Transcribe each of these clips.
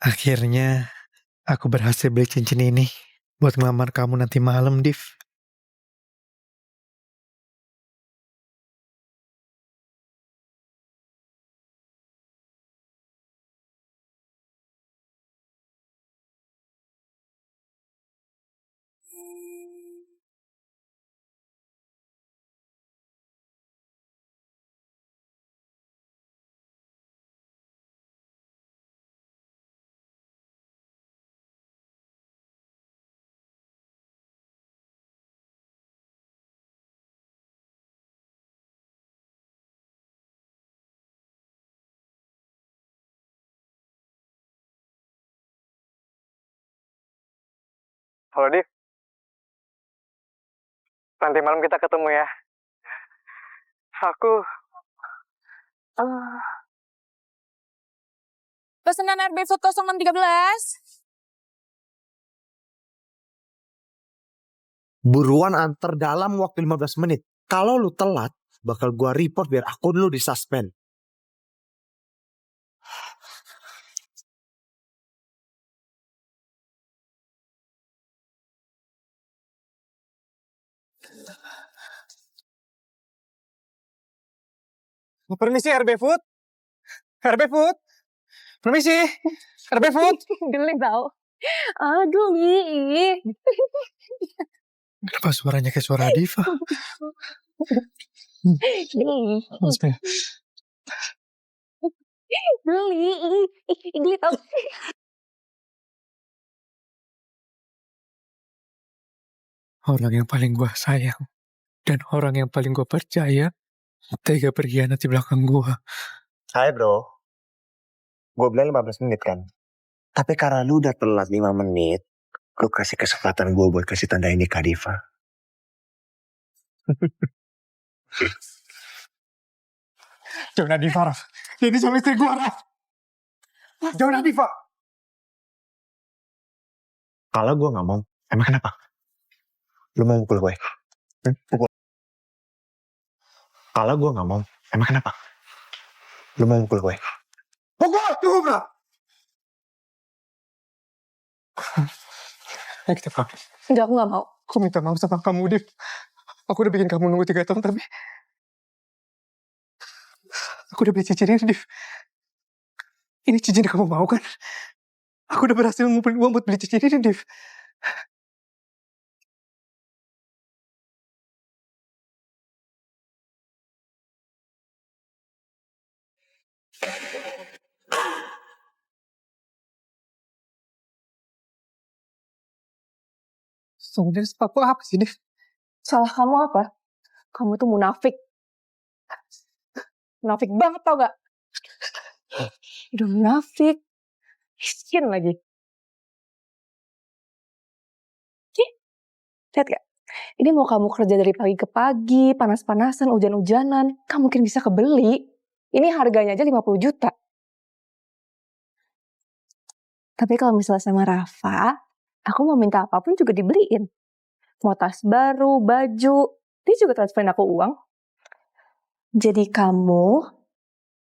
Akhirnya aku berhasil beli cincin ini buat ngelamar kamu nanti malam, Div. Halo, Div. Nanti malam kita ketemu ya. Aku... Pesanan RB Food 0613. Buruan antar dalam waktu 15 menit. Kalau lu telat, bakal gua report biar akun lu disuspend. Permisi, RB Food. RB Food. Permisi. RB Food. Geli tau. Geli. Kenapa suaranya kayak suara Diva? Geli. Geli tau. Orang yang paling gua sayang dan orang yang paling gua percaya tega berkhianat di belakang gua. Hai bro. Gue bilang 15 menit kan. Tapi karena lu udah telat 5 menit, lu kasih kesempatan gue buat kasih tanda ini ke Diva. Jangan Diva, Raf. Ini suami istri gua, Raf. Jangan Diva. Kalau gue gak mau, emang kenapa? Lu mau pukul gue? Pukul. Kalau gue gak mau, emang kenapa? Lu mau pukul gue? Pukul! Tunggu, bro. Ayo kita pulang. Enggak, aku gak mau. Aku minta maaf sama kamu, Div. Aku udah bikin kamu nunggu 3 tahun, tapi... Aku udah beli cincin ini, Div. Ini cincin yang kamu mau kan? Aku udah berhasil ngumpulin uang buat beli cincin ini, Div. Sebenarnya sepatu apa sih, Div? Salah kamu apa? Kamu tuh munafik. Munafik banget tau gak? Udah munafik. Miskin lagi. Lihat gak? Ini mau kamu kerja dari pagi ke pagi, panas-panasan, hujan-hujanan. Kamu mungkin bisa kebeli. Ini harganya aja 50 juta. Tapi kalau misalnya sama Rafa, aku mau minta apapun juga dibeliin. Mau tas baru, baju, dia juga transferin aku uang. Jadi kamu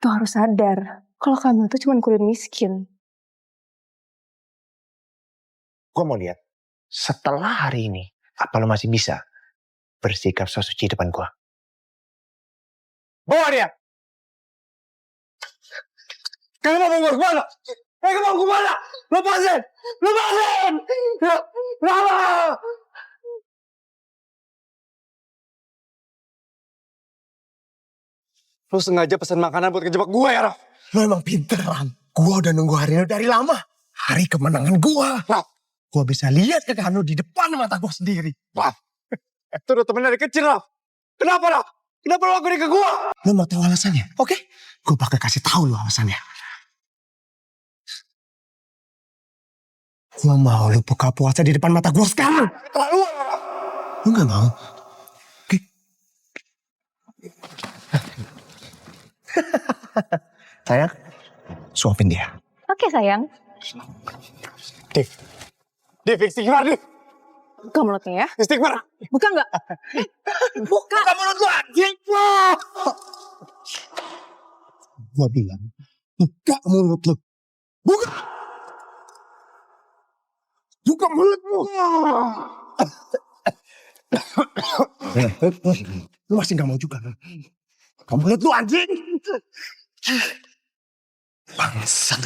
tuh harus sadar kalau kamu tuh cuma kulit miskin. Gue mau lihat, setelah hari ini, apa lo masih bisa bersikap so suci depan gue? Bawa dia! Kalian mau gue kemana? Kamu mau kemana? Lepasin! Lepasin! Lama! Lu sengaja pesan makanan buat ngejebak gue ya, Raf? Lo emang pinter, Ram. Gue udah nunggu hari ini dari lama. Hari kemenangan gue. Raf! Gue bisa lihat kekalahan lo di depan mata gue sendiri. Raf! Itu udah temen dari kecil, Raf. Kenapa, Raf? Kenapa lo lakuin ke gue? Lo mau tahu alasannya? Oke? Gue bakal kasih tahu lo alasannya. Gue mau lo buka puasa di depan mata gue sekarang. Lalu, Lo gak mau? Oke? Sayang, suapin dia. Oke sayang. Div, istighfar, Div. Buka mulutnya ya. Istighfar. Buka nggak? Buka. Buka mulut lu, anjing. Gue bilang, buka mulut lo. Buka! mulutmu. Lu masih gak mau juga. Buka mulut lu anjing. Bangsat.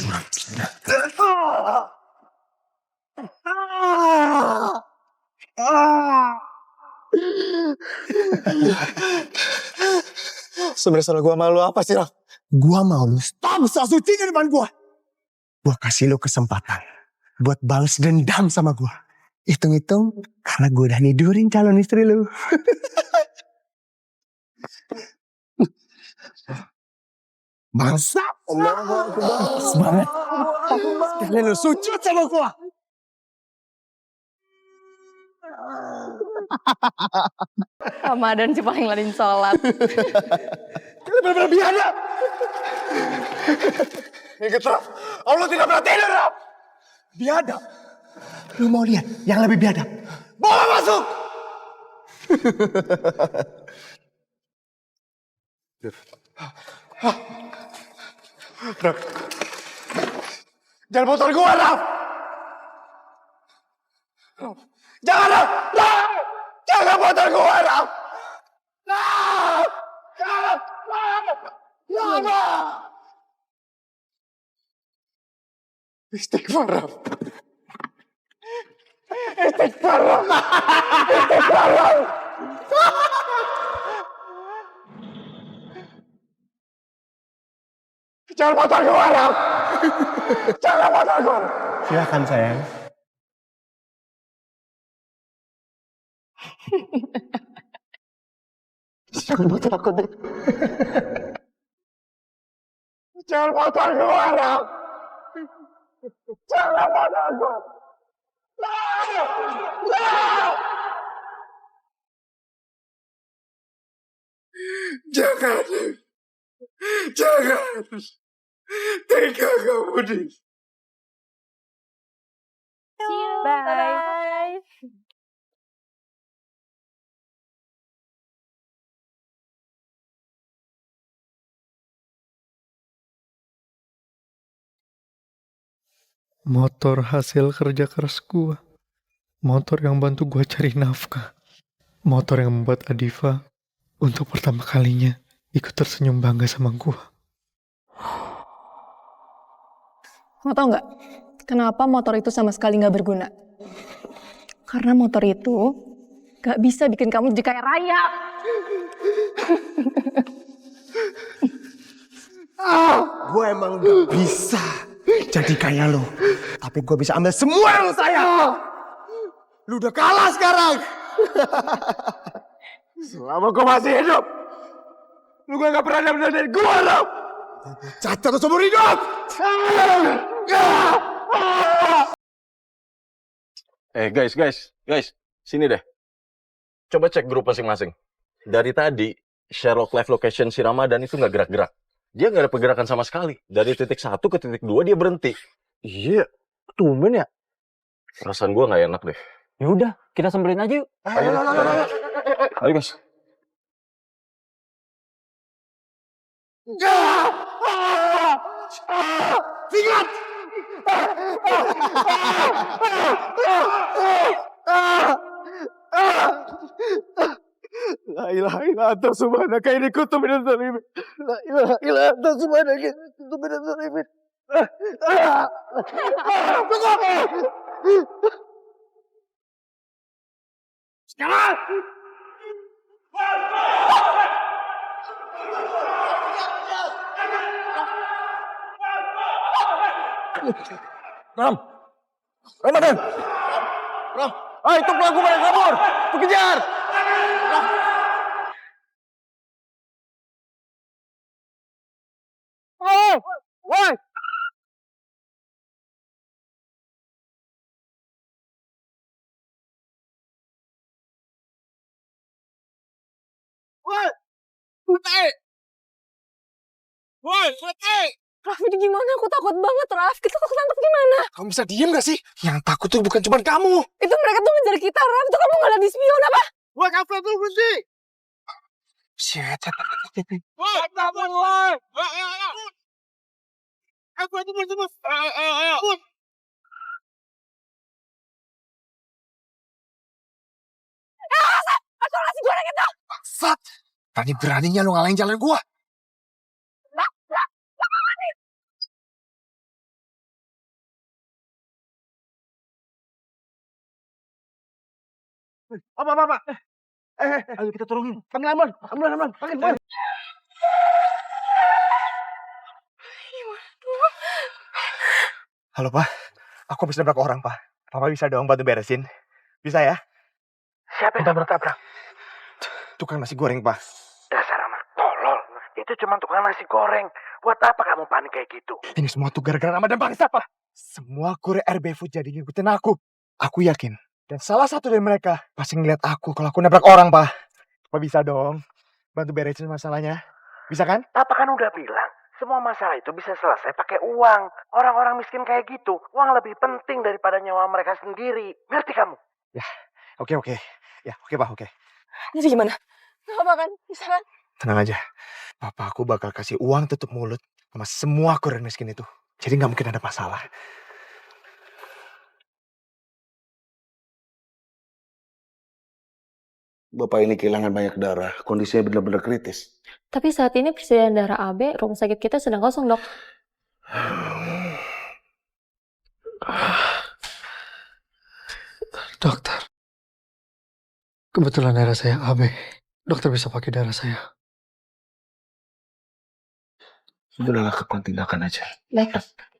Sebenarnya salah gua malu apa sih, Raf? Gua mau lu stop suci di depan gua. Gua kasih lu kesempatan buat balas dendam sama gua. Hitung-hitung karena gua udah nidurin calon istri lu. Bangsat. Semangat. Kalian lu sujud sama gua. Ramadan sih paling ngelarin sholat. Kalian benar-benar biadab. Ingat, Raf. Allah tidak pernah tidur, Raf. Biadab. Lu mau lihat yang lebih biadab? Bawa masuk. Raf. Jangan motor gua, Raf. Raf. Jangan, Raf. Raf. Jangan motor gua, Raf. Raf. Raf. Raf. Raf. Istighfar, Raf. Istighfar, Raf. Istighfar, Raf. Jangan motor gua, Raf. Jangan motor gua. Silakan, sayang. Jangan motor aku, deh. Jangan motor gua, Raf. Jangan motor gua. Jangan. Jangan. Tega kamu, Dik. Bye. Motor hasil kerja keras gua. Motor yang bantu gua cari nafkah. Motor yang membuat Adifa untuk pertama kalinya ikut tersenyum bangga sama gua. Kamu tau gak, kenapa motor itu sama sekali gak berguna? Karena motor itu gak bisa bikin kamu jadi kaya raya. Gue emang gak bisa jadi kaya lo. Tapi gue bisa ambil semua yang lo sayang. Lu udah kalah sekarang. Selama gue masih hidup, lu gak pernah benar dari gue lo. Cacat seumur hidup. Guys, sini deh. Coba cek grup masing-masing. Dari tadi, Sherlock live location si Ramadan itu nggak gerak-gerak. Dia nggak ada pergerakan sama sekali. Dari titik 1 ke titik 2 dia berhenti. Iya, tumben ya. Perasaan gue nggak enak deh. Ya udah, kita samperin aja yuk. Ayo guys. Singkat! La ilaha illa anta subhanaka inni kuntu minadz dzalimin. La ilaha illa anta subhanaka inni kuntu minadz dzalimin. Sekarang! Ram! Ramadan! Ram! Hai, itu pelaku pada kabur! Kejar! Oh! Woi! Woi! Mati! Woi, mati! Raf, ini gimana? Aku takut banget, Raf. Kita kok ketangkep gimana? Kamu bisa diem gak sih? Yang takut tuh bukan cuma kamu. Itu mereka tuh ngejar kita, Raf. Itu kamu nggak liat di spion apa? Woi, kapan tuh berhenti? Shit. Woi, kapan woi? Aku itu bersama. Bangsat! Berani-beraninya lu ngalahin jalan gua. Apa? Ayo kita turunin. Panggil ambulan. Panggil. Halo, Pak. Aku habis nabrak orang, Pak. Papa bisa dong bantu beresin? Bisa ya? Siapa yang tabrak-tabrak? Tukang nasi goreng, Pak. Dasar anak tolol. Itu cuma tukang nasi goreng. Buat apa kamu panik kayak gitu? Ini semua tuh gara-gara Ramadan bangsa, Pak. Semua kurir RB Food jadi ngikutin aku. Aku yakin. Dan salah satu dari mereka pasti ngeliat aku kalau aku nabrak orang, Pak. Pak bisa dong bantu beresin masalahnya. Bisa kan? Papa kan udah bilang, semua masalah itu bisa selesai pakai uang. Orang-orang miskin kayak gitu, uang lebih penting daripada nyawa mereka sendiri. Ngerti kamu? Oke. Ya, oke, Pak, oke. Jadi gimana? Gak apa kan? Bisa kan? Tenang aja. Papa aku bakal kasih uang tutup mulut sama semua kurir miskin itu. Jadi nggak mungkin ada masalah. Bapak ini kehilangan banyak darah, kondisinya benar-benar kritis. Tapi saat ini persediaan darah AB rumah sakit kita sedang kosong, Dok. Dokter, kebetulan darah saya AB. Dokter bisa pakai darah saya. Sudahlah, lakukan tindakan aja. Baik, Dok.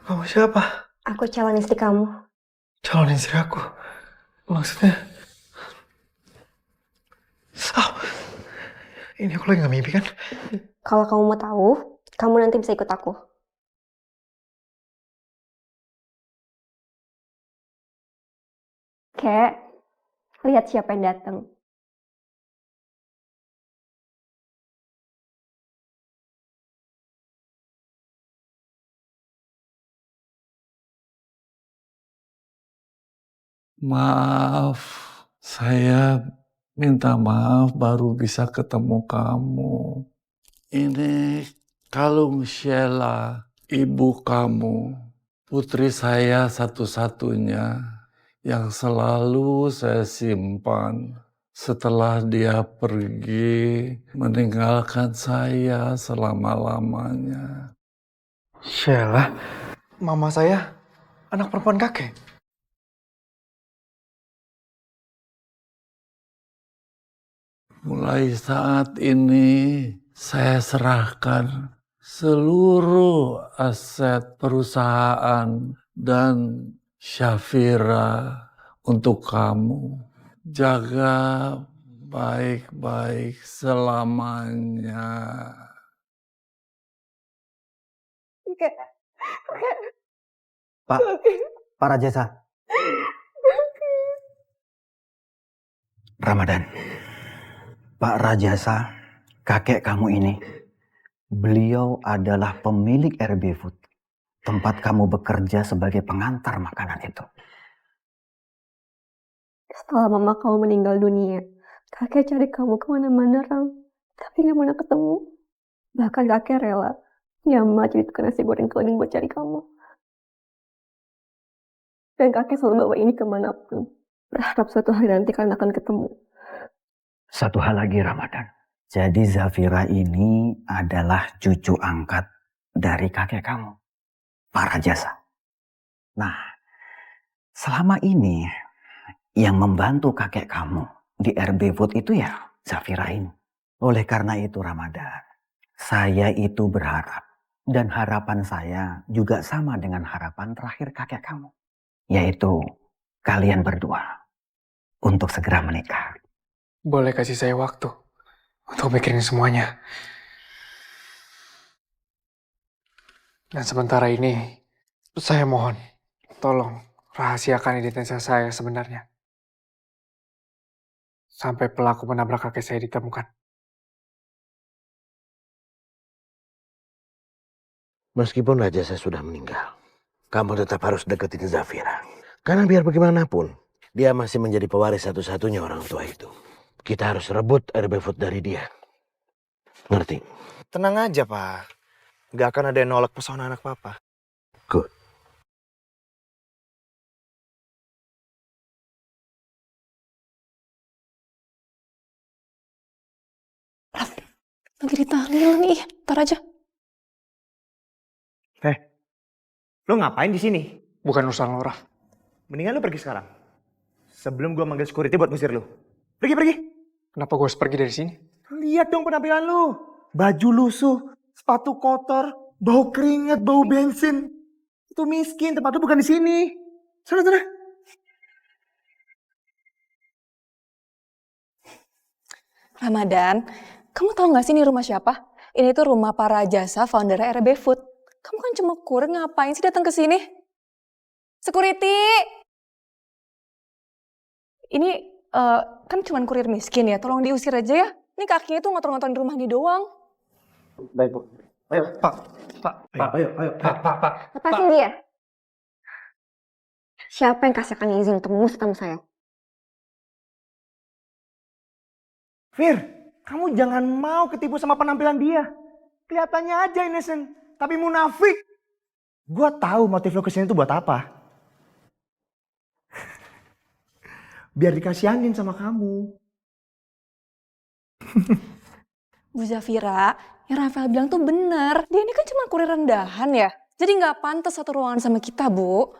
Kamu siapa? Aku calon istri kamu. Calon istri aku. Maksudnya? Oh, ini aku lagi gak mimpi kan? Kalau kamu mau tahu, kamu nanti bisa ikut aku. Kek, lihat siapa yang datang. Maaf, saya minta maaf baru bisa ketemu kamu. Ini kalung Sheila, ibu kamu, putri saya satu-satunya yang selalu saya simpan setelah dia pergi meninggalkan saya selama-lamanya. Sheila, mama saya anak perempuan kakek. Mulai saat ini saya serahkan seluruh aset perusahaan dan Syafira untuk kamu. Jaga baik-baik selamanya. Pak Rajasa. Ramadan. Pak Rajasa, kakek kamu ini, beliau adalah pemilik RB Food, tempat kamu bekerja sebagai pengantar makanan itu. Setelah mama kamu meninggal dunia, kakek cari kamu kemana-mana, Ram. Tapi gak mana ketemu. Bahkan kakek rela nyama jadi tukang nasi goreng keliling buat cari kamu. Dan kakek selalu bawa ini kemanapun. Berharap suatu hari nanti kalian akan ketemu. Satu hal lagi Ramadan. Jadi Zafira ini adalah cucu angkat dari kakek kamu, Pak Rajasa. Nah, selama ini yang membantu kakek kamu di RB Food itu ya Zafira ini. Oleh karena itu Ramadan, saya itu berharap dan harapan saya juga sama dengan harapan terakhir kakek kamu. Yaitu kalian berdua untuk segera menikah. Boleh kasih saya waktu untuk mikirin semuanya. Dan sementara ini, saya mohon, tolong rahasiakan identitas saya sebenarnya. Sampai pelaku menabrak kakek saya ditemukan. Meskipun Raja saya sudah meninggal, kamu tetap harus deketin Zafira. Karena biar bagaimanapun, dia masih menjadi pewaris satu-satunya orang tua itu. Kita harus rebut RB Food dari dia. Ngerti? Tenang aja, Pak. Gak akan ada yang nolak pesona anak papa. Good. Lagi di tahlil nih, ntar aja. Lo ngapain di sini? Bukan urusan lo, Raf. Mendingan lo pergi sekarang. Sebelum gue manggil security buat ngusir lo. Pergi. Kenapa gue harus pergi dari sini? Lihat dong penampilan lo. Baju lusuh, sepatu kotor, bau keringat, bau bensin. Itu miskin, tempat lo bukan di sini. Sana. Ramadan, kamu tahu nggak sih ini rumah siapa? Ini tuh rumah para jasa founder RB Food. Kamu kan cuma kurir, ngapain sih datang ke sini? Security! Ini kan cuma kurir miskin ya, tolong diusir aja ya. Ini kakinya tuh ngotor-ngotorin rumah ini doang. Baik, Bu. Ayo, Pak. Ayo. Pak. Lepasin dia. Siapa yang kasih akan izin untuk mengusir tamu saya? Fir, kamu jangan mau ketipu sama penampilan dia. Kelihatannya aja innocent, tapi munafik. Gua tahu motif lo kesini tuh buat apa. Biar dikasihanin sama kamu. Bu Zafira, yang Rafael bilang tuh bener. Dia ini kan cuma kurir rendahan ya. Jadi nggak pantas satu ruangan sama kita, Bu.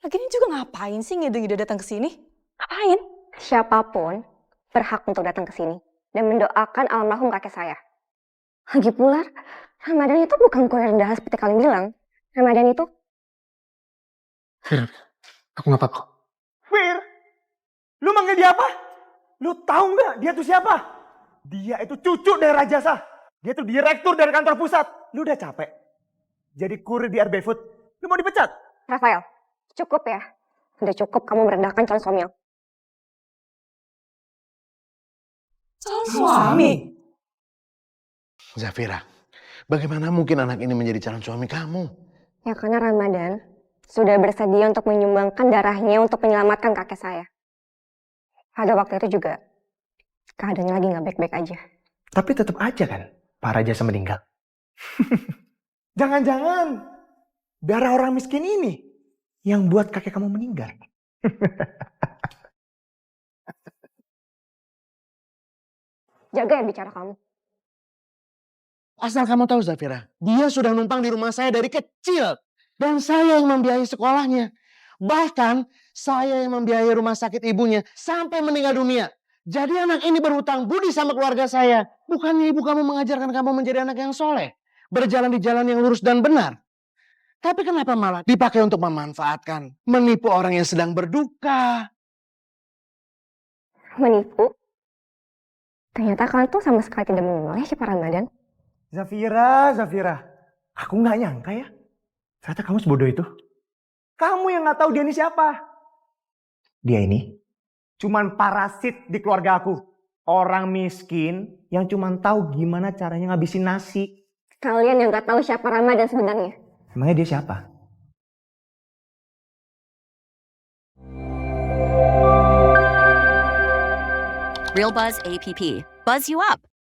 Lagian juga ngapain sih ngide-ngide datang ke sini? Ngapain? Siapapun berhak untuk datang ke sini dan mendoakan almarhum kakek saya. Lagi pula, Ramadan itu bukan kurir rendahan seperti kalian bilang. Ramadan itu... Fir, aku nggak apa-apa. Fir, lu manggil dia apa? Lu tahu nggak dia tuh siapa? Dia itu cucu dari Rajasa. Dia tuh direktur dari kantor pusat. Lu udah capek jadi kurir di RB Food. Lu mau dipecat? Rafael, cukup ya. Udah cukup kamu merendahkan calon suami aku. Calon suami? Zafira, bagaimana mungkin anak ini menjadi calon suami kamu? Ya karena Ramadan sudah bersedia untuk menyumbangkan darahnya untuk menyelamatkan kakek saya. Pada waktu itu juga keadaannya lagi gak baik-baik aja. Tapi tetap aja kan Pak Rajasa meninggal. Jangan-jangan darah orang miskin ini yang buat kakek kamu meninggal. Jaga ya bicara kamu. Asal kamu tahu Zafira, dia sudah numpang di rumah saya dari kecil. Dan saya yang membiayai sekolahnya. Bahkan saya yang membiayai rumah sakit ibunya sampai meninggal dunia. Jadi anak ini berhutang budi sama keluarga saya. Bukannya ibu kamu mengajarkan kamu menjadi anak yang soleh. Berjalan di jalan yang lurus dan benar. Tapi kenapa malah dipakai untuk memanfaatkan, menipu orang yang sedang berduka? Menipu? Ternyata kalian tuh sama sekali tidak mengenal ya siapa Ramadan. Zafira. Aku gak nyangka ya. Ternyata kamu sebodoh itu. Kamu yang gak tahu dia ini siapa. Dia ini cuman parasit di keluarga aku. Orang miskin yang cuman tahu gimana caranya ngabisin nasi. Kalian yang gak tahu siapa Ramadan sebenarnya. Emangnya dia siapa? Real Buzz APP. Buzz you up.